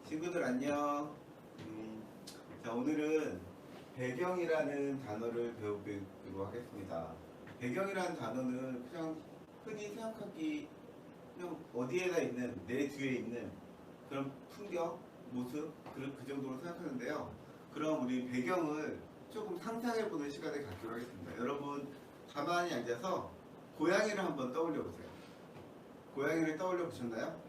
친구들 안녕. 자, 오늘은 배경이라는 단어를 배워보도록 하겠습니다. 배경이라는 단어는 그냥 흔히 생각하기 그냥 어디에나 있는 내 뒤에 있는 그런 풍경, 모습 그 정도로 생각하는데요. 그럼 우리 배경을 조금 상상해보는 시간을 갖기로 하겠습니다. 여러분 가만히 앉아서 고양이를 한번 떠올려 보세요. 고양이를 떠올려 보셨나요?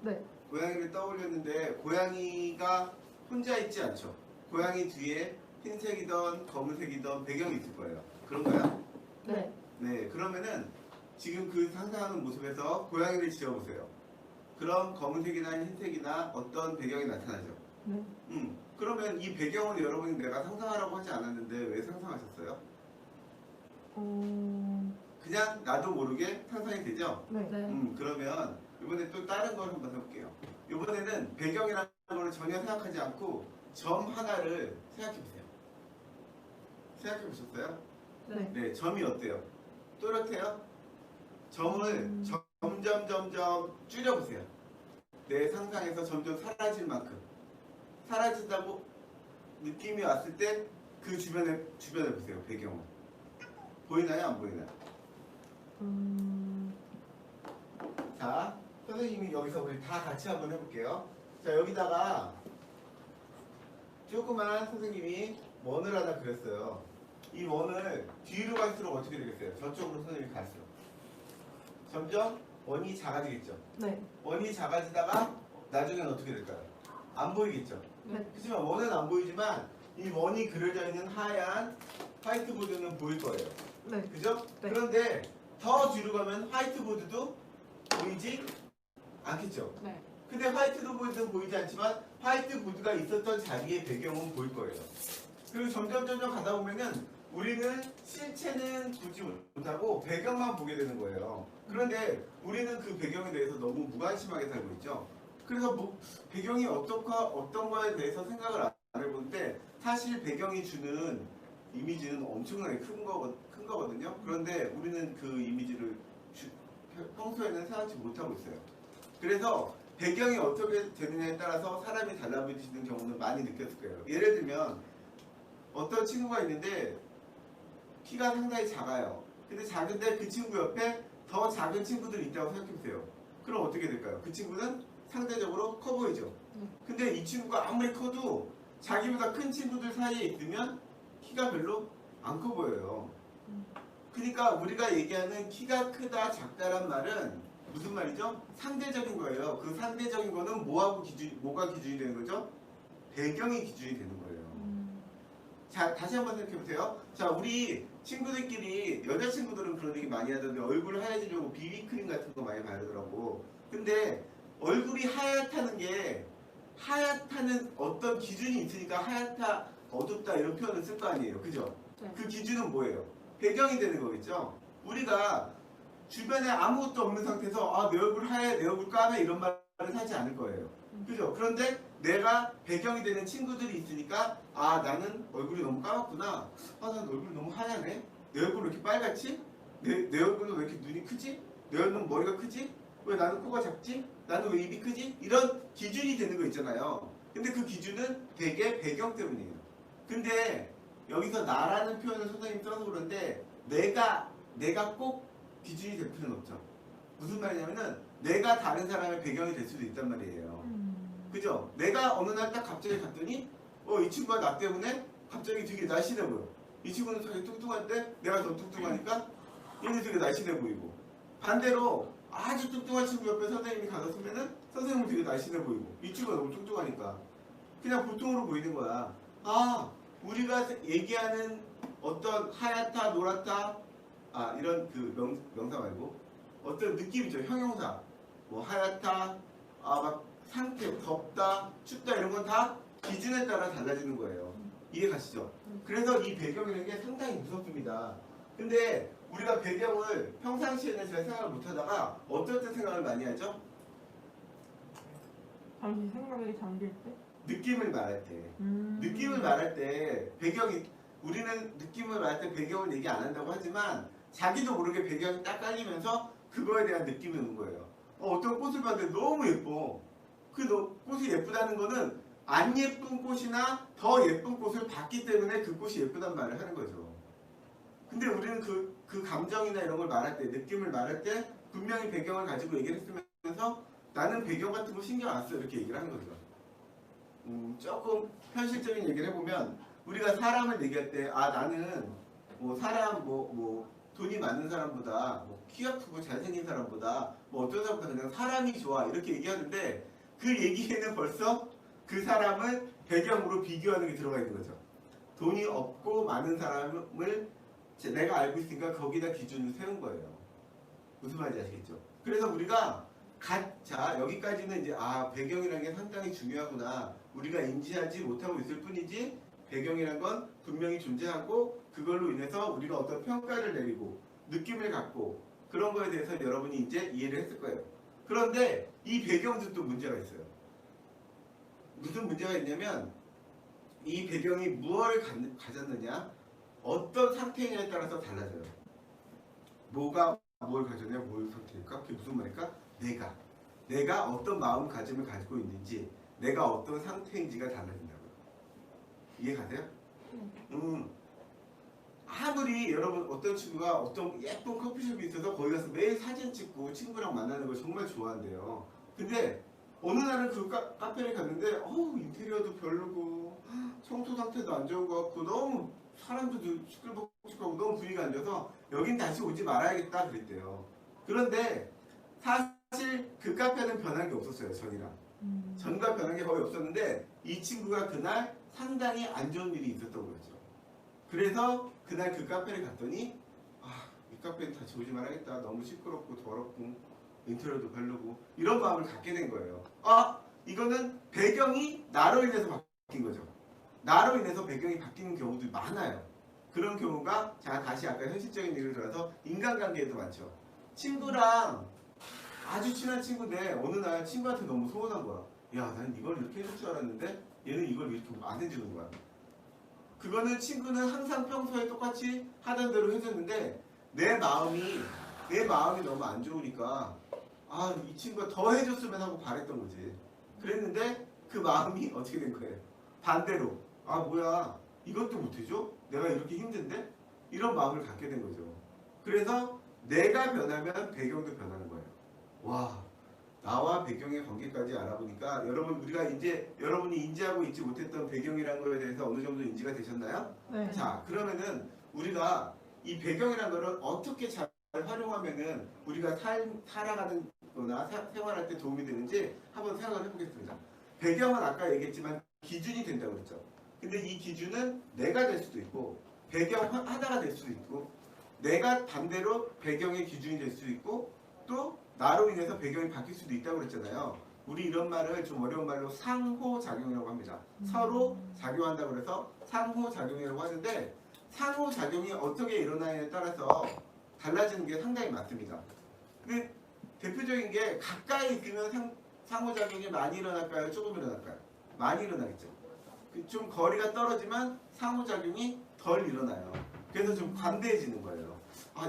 네. 고양이를 떠올렸는데 고양이가 혼자 있지 않죠. 고양이 뒤에 흰색이던 검은색이던 배경이 있을 거예요. 그런가요? 네. 네. 그러면은 지금 그 상상하는 모습에서 고양이를 지어보세요. 그럼 검은색이나 흰색이나 어떤 배경이 나타나죠. 네. 그러면 이 배경을 여러분이 내가 상상하라고 하지 않았는데 왜 상상하셨어요? 그냥 나도 모르게 상상이 되죠? 네. 그러면 이번에 또 다른 걸 한번 해볼게요. 이번에는 배경이라는 걸 전혀 생각하지 않고 점 하나를 생각해보세요. 생각해보셨어요? 네. 네, 점이 어때요? 또렷해요? 점을 점점 줄여보세요. 내 상상에서 점점 사라질 만큼 사라진다고 느낌이 왔을 때 그 주변에 보세요. 배경을 보이나요? 안 보이나요? 자, 선생님이 여기서 우리 다 같이 한번 해볼게요. 자, 여기다가 조그만 선생님이 원을 하나 그렸어요. 이 원을 뒤로 갈수록 어떻게 되겠어요? 저쪽으로 선생님이 갈수록 점점 원이 작아지겠죠. 네. 원이 작아지다가 나중에는 어떻게 될까요? 안 보이겠죠. 네. 그렇지만 원은 안 보이지만 이 원이 그려져 있는 하얀 화이트보드는 보일 거예요. 네. 그죠? 네. 그런데 더 뒤로 가면 화이트보드도 보이지 않겠죠. 네. 근데 화이트보드는 보이지 않지만 화이트보드가 있었던 자리의 배경은 보일 거예요. 그리고 점점 가다 보면은 우리는 실체는 보지 못하고 배경만 보게 되는 거예요. 그런데 우리는 그 배경에 대해서 너무 무관심하게 살고 있죠. 그래서 배경이 어떤 거에 대해서 생각을 안 해보는데 사실 배경이 주는 이미지는 엄청나게 큰 거거든요. 그런데 우리는 그 이미지를 평소에는 생각지 못하고 있어요. 그래서 배경이 어떻게 되느냐에 따라서 사람이 달라지는 경우는 많이 느꼈을 거예요. 예를 들면 어떤 친구가 있는데 키가 상당히 작아요. 근데 작은데 그 친구 옆에 더 작은 친구들이 있다고 생각해보세요. 그럼 어떻게 될까요? 그 친구는 상대적으로 커 보이죠. 근데 이 친구가 아무리 커도 자기보다 큰 친구들 사이에 있으면 키가 별로 안 커 보여요. 그러니까 우리가 얘기하는 키가 크다 작다란 말은 무슨 말이죠? 상대적인 거예요. 그 상대적인 거는 뭐가 기준이 되는 거죠? 배경이 기준이 되는 거예요. 자, 다시 한번 생각해 보세요. 자, 우리 친구들끼리 여자친구들은 그런 얘기 많이 하던데 얼굴 하얘지려고 비비크림 같은 거 많이 바르더라고. 근데 얼굴이 하얗다는 어떤 기준이 있으니까 하얗다, 어둡다 이런 표현을 쓸 거 아니에요. 그죠? 네. 그 기준은 뭐예요? 배경이 되는 거겠죠? 우리가 주변에 아무것도 없는 상태에서 아, 내 얼굴 하얘, 내 얼굴 까매 이런 말을 하지 않을 거예요. 그죠? 그런데 내가 배경이 되는 친구들이 있으니까 아, 나는 얼굴이 너무 까맣구나. 아, 난 얼굴이 너무 하얗네. 내 얼굴 왜 이렇게 빨갛지? 내 얼굴은 왜 이렇게 눈이 크지? 내 얼굴은 머리가 크지? 왜 나는 코가 작지? 나는 왜 입이 크지? 이런 기준이 되는 거 있잖아요. 근데 그 기준은 되게 배경 때문이에요. 근데 여기서 나라는 표현을 선생님이 써서 그런데 내가 꼭 기준이 될 필요는 없죠. 무슨 말이냐면은 내가 다른 사람의 배경이 될 수도 있단 말이에요. 그죠? 내가 어느 날 딱 갑자기 갔더니 이 친구가 나 때문에 갑자기 되게 날씬해 보여. 이 친구는 되게 뚱뚱한데 내가 더 뚱뚱하니까 얘는 되게 날씬해 보이고, 반대로 아주 뚱뚱한 친구 옆에 선생님이 가서 서면은 선생님은 되게 날씬해 보이고 이 친구가 너무 뚱뚱하니까 그냥 보통으로 보이는 거야. 아, 우리가 얘기하는 어떤 하얗다, 노랗다, 이런 그 명사 말고 어떤 느낌이죠. 형용사. 뭐 하얗다, 막 상태, 덥다, 춥다 이런 건 다 기준에 따라 달라지는 거예요. 이해 가시죠? 그래서 이 배경이라는 게 상당히 무섭습니다. 근데 우리가 배경을 평상시에는 잘 생각을 못 하다가 어떨 때 생각을 많이 하죠? 잠시 생각이 잠길 때? 느낌을 말할 때. 느낌을 말할 때 우리는 느낌을 말할 때 배경을 얘기 안 한다고 하지만 자기도 모르게 배경이 딱 깔리면서 그거에 대한 느낌이 오는 거예요. 어떤 꽃을 봤는데 너무 예뻐. 꽃이 예쁘다는 거는 안 예쁜 꽃이나 더 예쁜 꽃을 봤기 때문에 그 꽃이 예쁘단 말을 하는 거죠. 근데 우리는 그 감정이나 이런 걸 말할 때, 느낌을 말할 때 분명히 배경을 가지고 얘기를 했으면서 나는 배경 같은 거 신경 안 써 이렇게 얘기를 하는 거죠. 조금 현실적인 얘기를 해보면 우리가 사람을 얘기할 때 나는 뭐 사람 뭐 돈이 많은 사람보다 뭐 키가 크고 잘생긴 사람보다 뭐 어떤 사람보다 그냥 사람이 좋아 이렇게 얘기하는데 그 얘기에는 벌써 그 사람을 배경으로 비교하는 게 들어가 있는 거죠. 돈이 없고 많은 사람을 내가 알고 있으니까 거기다 기준을 세운 거예요. 무슨 말인지 아시겠죠? 그래서 우리가 자 여기까지는 이제 배경이라는 게 상당히 중요하구나 우리가 인지하지 못하고 있을 뿐이지 배경이란 건 분명히 존재하고 그걸로 인해서 우리가 어떤 평가를 내리고 느낌을 갖고 그런 거에 대해서 여러분이 이제 이해를 했을 거예요. 그런데 이 배경도 또 문제가 있어요. 무슨 문제가 있냐면 이 배경이 무엇을 가졌느냐 어떤 상태냐에 따라서 달라져요. 뭐가 뭘 가졌냐 뭘 상태일까? 그게 무슨 말일까? 내가 어떤 마음가짐을 가지고 있는지 내가 어떤 상태인지가 달라진다고요. 이해가세요? 아무리 여러분 어떤 친구가 어떤 예쁜 커피숍이 있어서 거기 가서 매일 사진 찍고 친구랑 만나는 걸 정말 좋아한대요. 근데 어느 날은 그 카페를 갔는데 인테리어도 별로고 청소 상태도 안 좋은 것 같고 너무 사람들도 시끌벅적하고 너무 분위기가 안 좋아서 여긴 다시 오지 말아야겠다 그랬대요. 그런데 사실 그 카페는 변한 게 없었어요. 전과 변한 게 거의 없었는데 이 친구가 그날 상당히 안 좋은 일이 있었던 거죠. 그래서 그날 그 카페를 갔더니 이 카페는 다시 오지 말아야겠다. 너무 시끄럽고 더럽고 인테리어도 별로고 이런 마음을 갖게 된 거예요. 이거는 배경이 나로 인해서 바뀐 거죠. 나로 인해서 배경이 바뀌는 경우도 많아요. 그런 경우가 다시 아까 현실적인 얘기를 들어서 인간관계에도 많죠. 친구랑 아주 친한 친구인데 어느 날 친구한테 너무 서운한 거야. 야, 난 이걸 이렇게 해줄 줄 알았는데 얘는 이걸 이렇게 안 해주는 거야. 그거는 친구는 항상 평소에 똑같이 하던 대로 해줬는데 내 마음이 너무 안 좋으니까 이 친구가 더 해줬으면 하고 바랬던 거지. 그랬는데 그 마음이 어떻게 된 거예요? 반대로 뭐야 이것도 못해줘? 내가 이렇게 힘든데? 이런 마음을 갖게 된 거죠. 그래서 내가 변하면 배경도 변하는 거예요. 와, 나와 배경의 관계까지 알아보니까 우리가 이제 여러분이 인지하고 있지 못했던 배경이라는 거에 대해서 어느 정도 인지가 되셨나요? 네. 자, 그러면은 우리가 이 배경이라는 거를 어떻게 잘 활용하면은 우리가 살아가는 거나 생활할 때 도움이 되는지 한번 생각을 해보겠습니다. 배경은 아까 얘기했지만 기준이 된다고 그랬죠. 근데 이 기준은 내가 될 수도 있고 배경 하나가 될 수도 있고 내가 반대로 배경의 기준이 될 수도 있고 또 나로 인해서 배경이 바뀔 수도 있다고 그랬잖아요. 우리 이런 말을 좀 어려운 말로 상호작용이라고 합니다. 서로 작용한다고 그래서 상호작용이라고 하는데 상호작용이 어떻게 일어나냐에 따라서 달라지는 게 상당히 많습니다. 근데 대표적인 게 가까이 있으면 상호작용이 많이 일어날까요? 조금 일어날까요? 많이 일어나겠죠. 좀 거리가 떨어지면 상호작용이 덜 일어나요. 그래서 좀 관대해지는 거예요.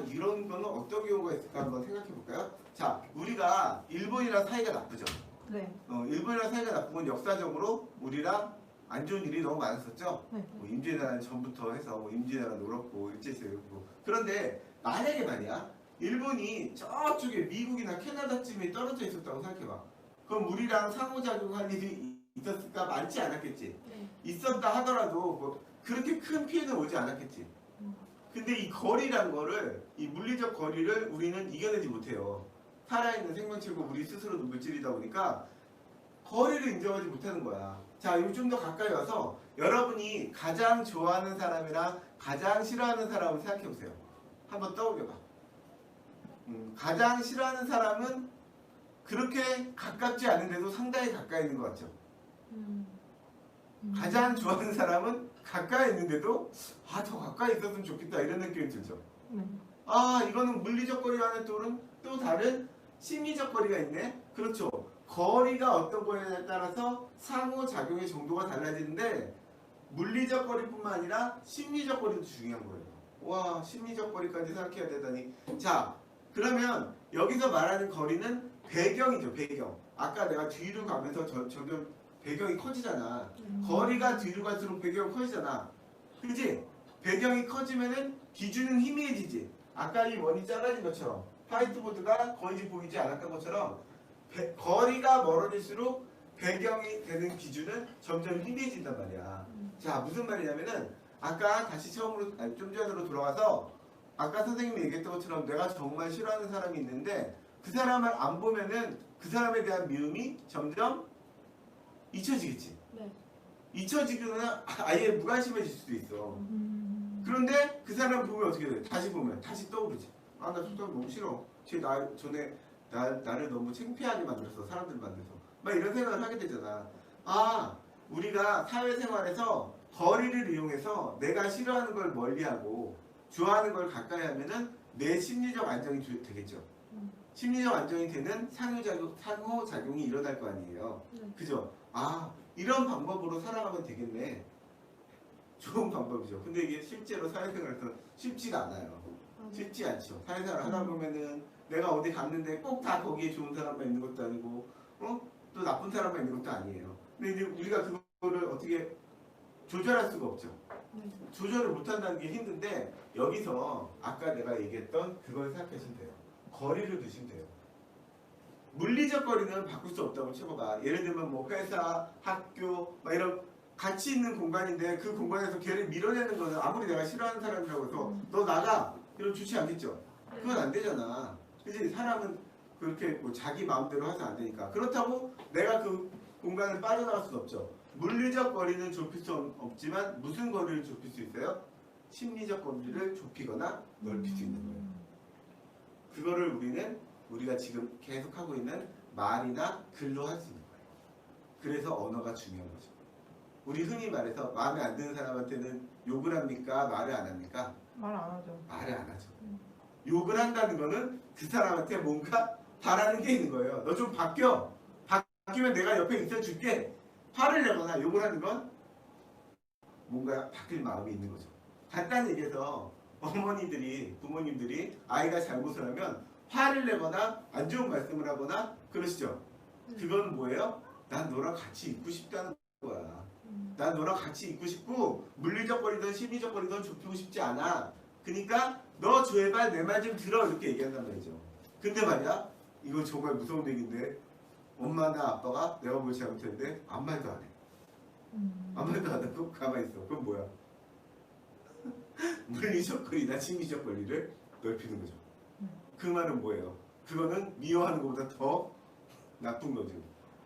이런 거는 어떤 경우가 있을까 한번 생각해 볼까요? 자, 우리가 일본이랑 사이가 나쁘죠. 네. 일본이랑 사이가 나쁜 건 역사적으로 우리랑 안 좋은 일이 너무 많았었죠. 네. 임진왜란 전부터 해서 임진왜란도 그렇고 일제시대도 그렇고. 그런데 만약에 말이야 일본이 저쪽에 미국이나 캐나다쯤에 떨어져 있었다고 생각해봐. 그럼 우리랑 상호작용할 일이 있었을까? 많지 않았겠지. 네. 있었다 하더라도 뭐 그렇게 큰 피해는 오지 않았겠지. 근데 이 거리란 거를 이 물리적 거리를 우리는 이겨내지 못해요. 살아있는 생명체고 우리 스스로도 물질이다 보니까 거리를 인정하지 못하는 거야. 자, 이거 좀 더 가까이 와서 여러분이 가장 좋아하는 사람이랑 가장 싫어하는 사람을 생각해 보세요. 한번 떠올려봐. 가장 싫어하는 사람은 그렇게 가깝지 않은데도 상당히 가까이 있는 것 같죠. 가장 좋아하는 사람은 가까이 있는데도 더 가까이 있었으면 좋겠다 이런 느낌이 들죠. 네. 이거는 물리적 거리와는 또 다른 심리적 거리가 있네. 그렇죠. 거리가 어떤 거냐에 따라서 상호작용의 정도가 달라지는데 물리적 거리뿐만 아니라 심리적 거리도 중요한 거예요. 와, 심리적 거리까지 생각해야 되다니. 자, 그러면 여기서 말하는 거리는 배경이죠. 배경. 아까 내가 뒤로 가면서 점점 배경이 커지잖아. 거리가 뒤로 갈수록 배경이 커지잖아. 그지? 배경이 커지면은 기준은 희미해지지. 아까 이 원이 작아진 것처럼 화이트보드가 거의 보이지 않았던 것처럼 거리가 멀어질수록 배경이 되는 기준은 점점 희미해진단 말이야. 자, 무슨 말이냐면은 아까 다시 처음으로 아니, 좀 전으로 돌아가서 아까 선생님이 얘기했던 것처럼 내가 정말 싫어하는 사람이 있는데 그 사람을 안 보면은 그 사람에 대한 미움이 점점 잊혀지겠지. 네. 잊혀지거나 아예 무관심해질 수도 있어. 그런데 그 사람 보면 어떻게 돼? 다시 보면 다시 떠오르지. 아, 나 저 사람 너무 싫어. 전에 나를 너무 창피하게 만들었어. 사람들 만들어서. 막 이런 생각을 하게 되잖아. 아, 우리가 사회생활에서 거리를 이용해서 내가 싫어하는 걸 멀리하고 좋아하는 걸 가까이 하면은 내 심리적 안정이 되겠죠. 심리적 안정이 되는 상호작용이 일어날 거 아니에요. 네. 그죠? 아, 이런 방법으로 살아가면 되겠네. 좋은 방법이죠. 근데 이게 실제로 사회생활에서 쉽지가 않아요. 쉽지 않죠. 사회생활 하다 보면은 내가 어디 갔는데 꼭 다 거기에 좋은 사람만 있는 것도 아니고, 또 나쁜 사람만 있는 것도 아니에요. 근데 이제 우리가 그거를 어떻게 조절할 수가 없죠. 네. 조절을 못한다는 게 힘든데 여기서 아까 내가 얘기했던 그걸 생각하시면 돼요. 거리를 두시면 돼요. 물리적 거리는 바꿀 수 없다고 쳐봐. 예를 들면 뭐 회사, 학교 막 이런 같이 있는 공간인데 그 공간에서 걔를 밀어내는 거는 아무리 내가 싫어하는 사람이라고 해서 너 나가 이러면 좋지 않겠죠. 그건 안 되잖아. 그치? 사람은 그렇게 뭐 자기 마음대로 해서 안 되니까. 그렇다고 내가 그 공간을 빠져나갈 수는 없죠. 물리적 거리는 좁힐 수 없지만 무슨 거리를 좁힐 수 있어요? 심리적 거리를 좁히거나 넓힐 수 있는 거예요. 그거를 우리가 지금 계속 하고 있는 말이나 글로 할 수 있는 거예요. 그래서 언어가 중요한 거죠. 우리 흔히 말해서 마음에 안 드는 사람한테는 욕을 합니까? 말을 안 합니까? 말 안 하죠. 말을 안 하죠. 욕을 한다는 거는 그 사람한테 뭔가 바라는 게 있는 거예요. 너 좀 바뀌어. 바뀌면 내가 옆에 있어줄게. 화를 내거나 욕을 하는 건 뭔가 바뀔 마음이 있는 거죠. 간단히 얘기해서 부모님들이 아이가 잘못을 하면 화를 내거나 안 좋은 말씀을 하거나 그러시죠. 그건 뭐예요? 난 너랑 같이 있고 싶다는 거야. 난 너랑 같이 있고 싶고 물리적 거리든 심리적 거리든 좁히고 싶지 않아. 그러니까 너 제발 내 말 좀 들어 이렇게 얘기한단 말이죠. 근데 말이야 이거 정말 무서운 얘기인데 엄마나 아빠가 내가 뭘 잘못했는데 아무 말도 안 해. 아무 말도 안 하고 가만히 있어. 그건 뭐야? 물리적 거리나 심리적 거리를 넓히는 거죠. 그 말은 뭐예요? 그거는 미워하는 것보다 더 나쁜 거죠.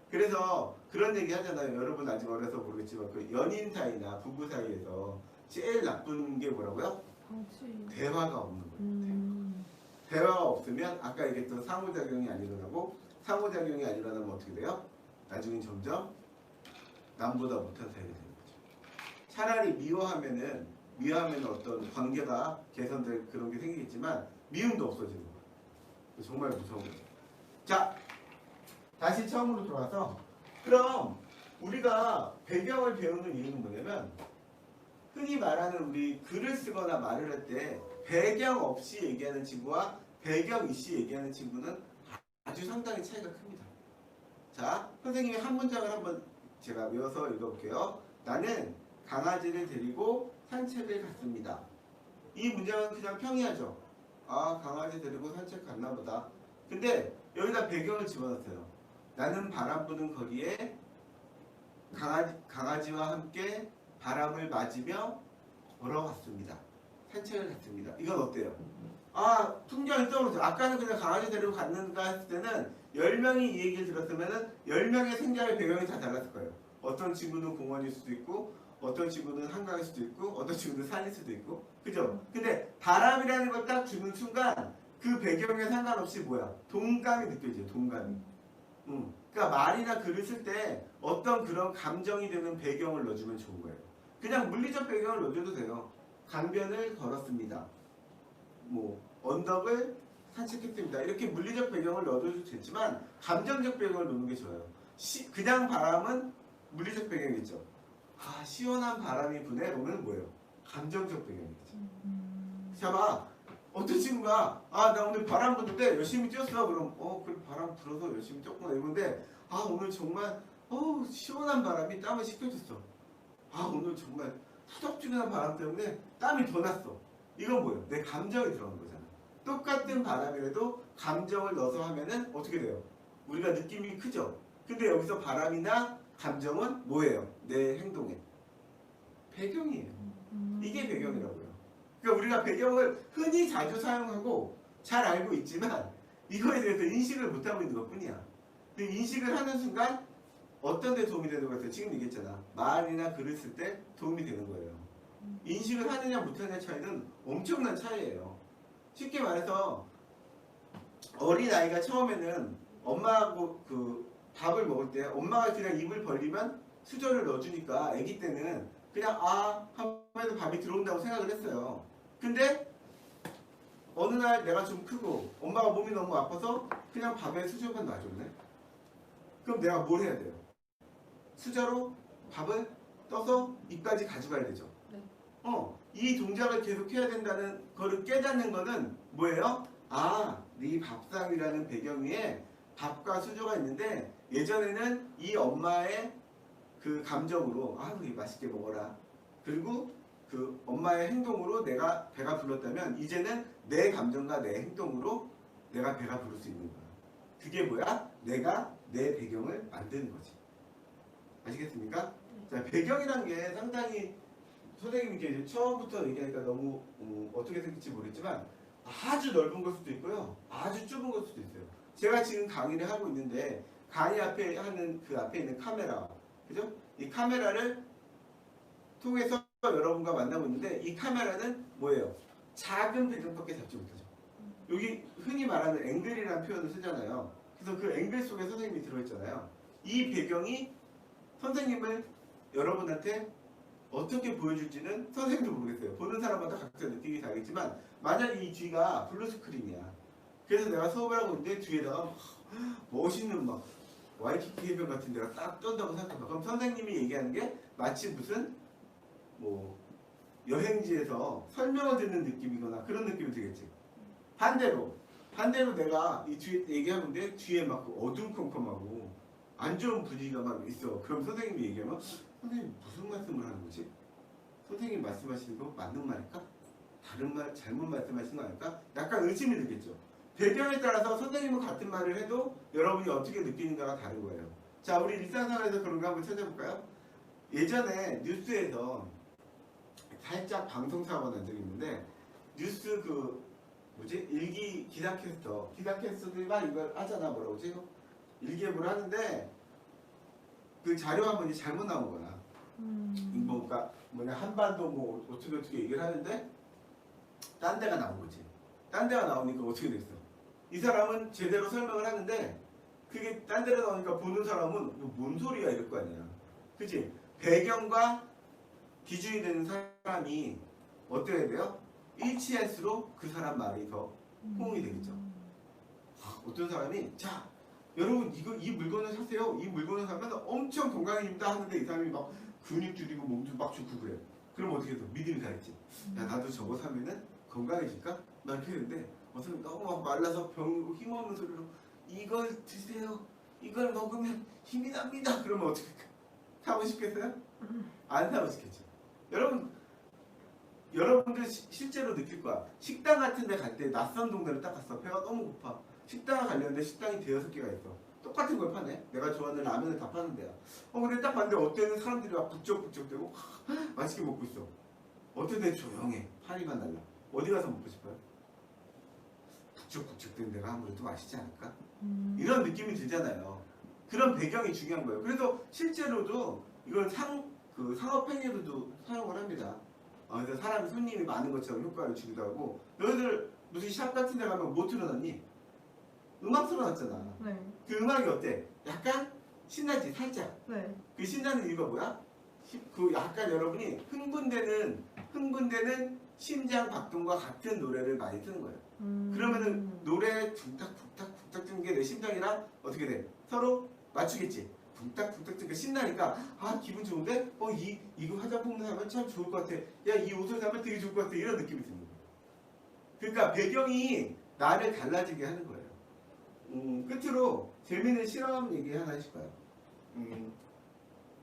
그래서 그런 얘기 하잖아요. 여러분 아직 어려서 모르겠지만 그 연인 사이나 부부 사이에서 제일 나쁜 게 뭐라고요? 대화가 없는 거예요. 대화가 없으면 아까 얘기했던 상호작용이 안 일어나고 상호작용이 안 일어나면 어떻게 돼요? 나중엔 점점 남보다 못한 사이가 되는 거죠. 차라리 미워하면은 어떤 관계가 개선될 그런 게 생기겠지만 미움도 없어지는 거예요. 정말 무서운 거죠. 자, 다시 처음으로 돌아와서 그럼 우리가 배경을 배우는 이유는 뭐냐면 흔히 말하는 우리 글을 쓰거나 말을 할 때 배경 없이 얘기하는 친구와 배경 있이 얘기하는 친구는 아주 상당히 차이가 큽니다. 자, 선생님이 한 문장을 한번 제가 외워서 읽어볼게요. 나는 강아지를 데리고 산책을 갔습니다. 이 문장은 그냥 평이하죠. 아, 강아지 데리고 산책 갔나 보다. 근데 여기다 배경을 집어넣었어요. 나는 바람 부는 거리에 강아지와 함께 바람을 맞으며 걸어갔습니다. 산책을 갔습니다. 이건 어때요? 아, 풍경이 떠오르죠. 아까는 그냥 강아지 데리고 갔는가 했을 때는 10명이 이 얘기를 들었으면은 10명의 생각의 배경이 다 달랐을 거예요. 어떤 친구는 공원일 수도 있고 어떤 친구는 한강일 수도 있고 어떤 친구는 산일 수도 있고 그죠? 근데 바람이라는 걸 딱 주는 순간 그 배경에 상관없이 뭐야? 동감이 느껴져요. 동감이. 그러니까 말이나 글을 쓸 때 어떤 그런 감정이 되는 배경을 넣어주면 좋은 거예요. 그냥 물리적 배경을 넣어줘도 돼요. 강변을 걸었습니다. 뭐 언덕을 산책했습니다. 이렇게 물리적 배경을 넣어줘도 되지만 감정적 배경을 넣는 게 좋아요. 그냥 바람은 물리적 배경이겠죠. 아, 시원한 바람이 부네. 그러면 뭐예요? 감정적 배경이겠죠. 자, 봐. 어떤 친구가 아, 나 오늘 바람 부는데 열심히 뛰었어. 그럼 그 바람 불어서 열심히 뛰었구나 이건데 아 오늘 정말 시원한 바람이 땀을 식혀줬어. 아 오늘 정말 후덥지근한 바람 때문에 땀이 더 났어. 이건 뭐예요? 내 감정이 들어간 거잖아. 똑같은 바람이라도 감정을 넣어서 하면은 어떻게 돼요? 우리가 느낌이 크죠? 근데 여기서 바람이나 감정은 뭐예요? 내 행동의 배경이에요. 이게 배경이라고요. 그러니까 우리가 배경을 흔히 자주 사용하고 잘 알고 있지만 이거에 대해서 인식을 못하고 있는 것 뿐이야. 근데 인식을 하는 순간 어떤 데 도움이 되는 것 같아요? 지금 얘기했잖아. 말이나 글을 쓸 때 도움이 되는 거예요. 인식을 하느냐 못하느냐 차이는 엄청난 차이예요. 쉽게 말해서 어린아이가 처음에는 엄마하고 그 밥을 먹을 때 엄마가 그냥 입을 벌리면 수저를 넣어주니까 아기 때는 그냥 하면서 밥이 들어온다고 생각을 했어요. 근데 어느 날 내가 좀 크고 엄마가 몸이 너무 아파서 그냥 밥에 수저만 놔줬네. 그럼 내가 뭘 해야 돼요? 수저로 밥을 떠서 입까지 가져가야 되죠. 네. 이 동작을 계속 해야 된다는 거를 깨닫는 거는 뭐예요? 네 밥상이라는 배경 위에 밥과 수저가 있는데 예전에는 이 엄마의 그 감정으로 우리 맛있게 먹어라. 그리고 그 엄마의 행동으로 내가 배가 불렀다면 이제는 내 감정과 내 행동으로 내가 배가 부를 수 있는 거야. 그게 뭐야? 내가 내 배경을 만드는 거지. 아시겠습니까? 자, 배경이란 게 상당히 선생님께 처음부터 얘기하니까 너무 어떻게 생길지 모르겠지만 아주 넓은 걸 수도 있고요. 아주 좁은 걸 수도 있어요. 제가 지금 강의를 하고 있는데 강의 앞에 하는 그 앞에 있는 카메라, 그죠? 이 카메라를 통해서 여러분과 만나고 있는데 이 카메라는 뭐예요? 작은 배경밖에 잡지 못하죠. 여기 흔히 말하는 앵글이라는 표현을 쓰잖아요. 그래서 그 앵글 속에 선생님이 들어있잖아요. 이 배경이 선생님을 여러분한테 어떻게 보여줄지는 선생님도 모르겠어요. 보는 사람마다 각자 느낌이 다르겠지만 만약에 이 뒤가 블루스크린이야. 그래서 내가 수업을 하고 있는데 뒤에다가 멋있는 막 와이키키 해변 같은 데가 딱 뜬다고 생각해봐. 그럼 선생님이 얘기하는 게 마치 무슨 뭐 여행지에서 설명을 듣는 느낌이거나 그런 느낌이 들겠지. 반대로 내가 이 뒤에 얘기하는데 뒤에 막 어둠컴컴하고 안 좋은 분위기가 막 있어. 그럼 선생님이 얘기하면 선생님 무슨 말씀을 하는 거지? 선생님 말씀하시는 거 맞는 말일까? 다른 말 잘못 말씀하시는 거 아닐까? 약간 의심이 들겠죠. 배경에 따라서 선생님은 같은 말을 해도 여러분이 어떻게 느끼는가가 다른 거예요. 자, 우리 일상생활에서 그런 거 한번 찾아볼까요? 예전에 뉴스에서 살짝 방송사고가 난 적이 있는데 뉴스 일기 기사캐스터들이 막 이걸 하잖아. 뭐라고 하지? 일기예보를 하는데 그 자료 화면이 잘못 나온 거야. 그러니까 한반도 뭐 어떻게 얘기를 하는데 딴 데가 나온 거지. 딴 데가 나오니까 어떻게 됐어? 이 사람은 제대로 설명을 하는데 그게 딴 데로 나오니까 보는 사람은 뭔 소리야 이럴 거 아니야. 그치? 배경과 기준이 되는 사람이 어때야 돼요? 일치할수록 그 사람 말이 더 호응이 되겠죠. 어떤 사람이 자 여러분 이 물건을 사세요. 이 물건을 사면 엄청 건강해집니다 하는데 이 사람이 막 근육 줄이고 몸도 막 좋고 그래. 그럼 어떻게 해서 믿음이 가겠지. 야 나도 저거 사면은 건강해질까? 막 이렇게 했는데 어서 너무 막 말라서 병이고 힘없는 소리로 이걸 드세요. 이걸 먹으면 힘이 납니다. 그러면 어떻게 사고 싶겠어요? 안 사고 싶겠죠. 여러분들 실제로 느낄 거야. 식당 같은 데 갈 때 낯선 동네를 딱 갔어. 배가 너무 고파. 식당을 가려는데 식당이 대여섯 개가 있어. 똑같은 걸 파네. 내가 좋아하는 라면을 다 파는 데야. 근데 딱 봤는데 어때는 사람들이 막 북적북적대고 맛있게 먹고 있어. 어떤 데 조용해. 파리만 날라. 어디 가서 먹고 싶어요? 북적북적대는 데가 아무래도 맛있지 않을까? 이런 느낌이 들잖아요. 그런 배경이 중요한 거예요. 그래서 실제로도 이걸 상업행위로도 사용을 합니다. 그래서 사람이 손님이 많은 것처럼 효과를 주기도 하고 너희들 무슨 샵 같은 데 가면 뭐 틀어놨니? 음악 틀어놨잖아. 네. 그 음악이 어때? 약간 신나지? 살짝. 네. 그 신나는 이유가 뭐야? 그 약간 여러분이 흥분되는 심장 박동과 같은 노래를 많이 듣는 거예요. 그러면은 노래 쿵딱쿵딱 뜨는 게 내 심장이랑 어떻게 돼? 서로 맞추겠지? 쿵딱쿵딱 뜨니까 신나니까 기분 좋은데? 이거 화장품 사면 참 좋을 것 같아. 야 이 옷을 사면 되게 좋을 것 같아. 이런 느낌이 드는 거예요. 그러니까 배경이 나를 달라지게 하는 거예요. 끝으로 재미있는 실험 얘기 하나 해줄까요?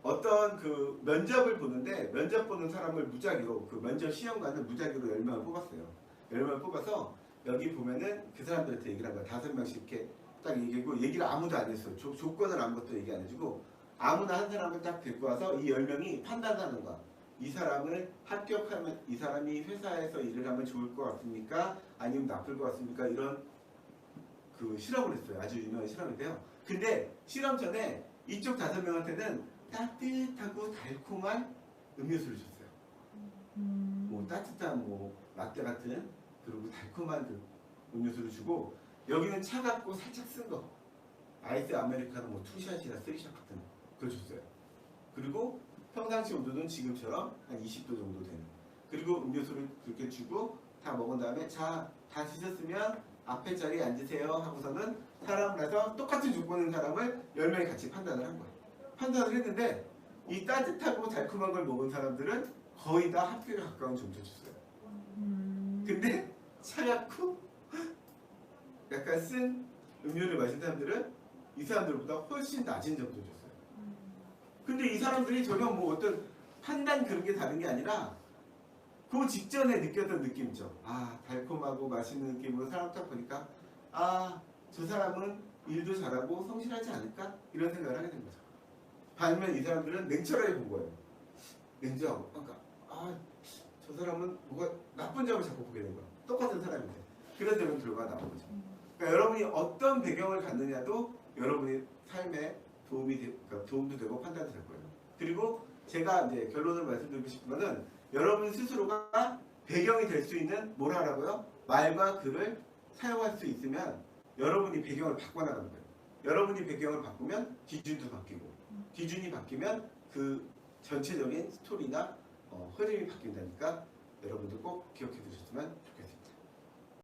어떤 그 면접을 보는데 면접 보는 사람을 무작위로 그 면접 시험관을 무작위로 10명을 뽑았어요. 10명을 뽑아서 여기 보면은 그 사람들한테 얘기를 한 거야. 5명씩 이렇게 딱 얘기하고 얘기를 아무도 안 했어요. 조건을 아무것도 얘기 안 해주고 아무나 한 사람을 딱 데리고 와서 이 10명이 판단하는 거야. 이 사람을 합격하면 이 사람이 회사에서 일을 하면 좋을 것 같습니까? 아니면 나쁠 것 같습니까? 이런 그 실험을 했어요. 아주 유명한 실험인데요. 근데 실험 전에 이쪽 5명한테는 따뜻하고 달콤한 음료수를 줬어요. 뭐 따뜻한 뭐 라떼 같은 그리고 달콤한 그 음료수를 주고 여기는 차갑고 살짝 쓴 거 아이스 아메리카노 뭐 투샷이나 쓰리샷 같은 걸 줬어요. 그리고 평상시 온도는 지금처럼 한 20도 정도 되는 그리고 음료수를 그렇게 주고 다 먹은 다음에 자 다 드셨으면 앞에 자리에 앉으세요 하고서는 사람을 해서 똑같은 조건인 사람을 10명이 같이 판단을 한 거예요. 판단을 했는데 이 따뜻하고 달콤한 걸 먹은 사람들은 거의 다 합격에 가까운 점수를 줬어요. 근데 차갑고 약간 쓴 음료를 마신 사람들은 이 사람들보다 훨씬 낮은 점수를 줬어요. 근데 이 사람들이 전혀 뭐 어떤 판단 그런 게 다른 게 아니라 그 직전에 느꼈던 느낌 있죠. 아 달콤하고 맛있는 느낌으로 사람 딱 보니까 아 저 사람은 일도 잘하고 성실하지 않을까? 이런 생각을 하게 된 거죠. 반면 이 사람들은 냉철하게 본 거예요. 냉정하고 그러니까 아 저 사람은 뭐가 나쁜 점을 자꾸 보게 된 거야. 똑같은 사람인데 그런 점은 결과가 나온 거죠. 그러니까 여러분이 어떤 배경을 갖느냐도 여러분의 삶에 그러니까 도움도 되고 판단도 될 거예요. 그리고 제가 이제 결론을 말씀드리고 싶은 거는 여러분 스스로가 배경이 될 수 있는 뭘 하라고요? 말과 글을 사용할 수 있으면 여러분이 배경을 바꿔나가는 거예요. 여러분이 배경을 바꾸면 기준도 바뀌고 기준이 바뀌면 그 전체적인 스토리나 흐름이 바뀐다니까 여러분들 꼭 기억해 두셨으면 좋겠습니다.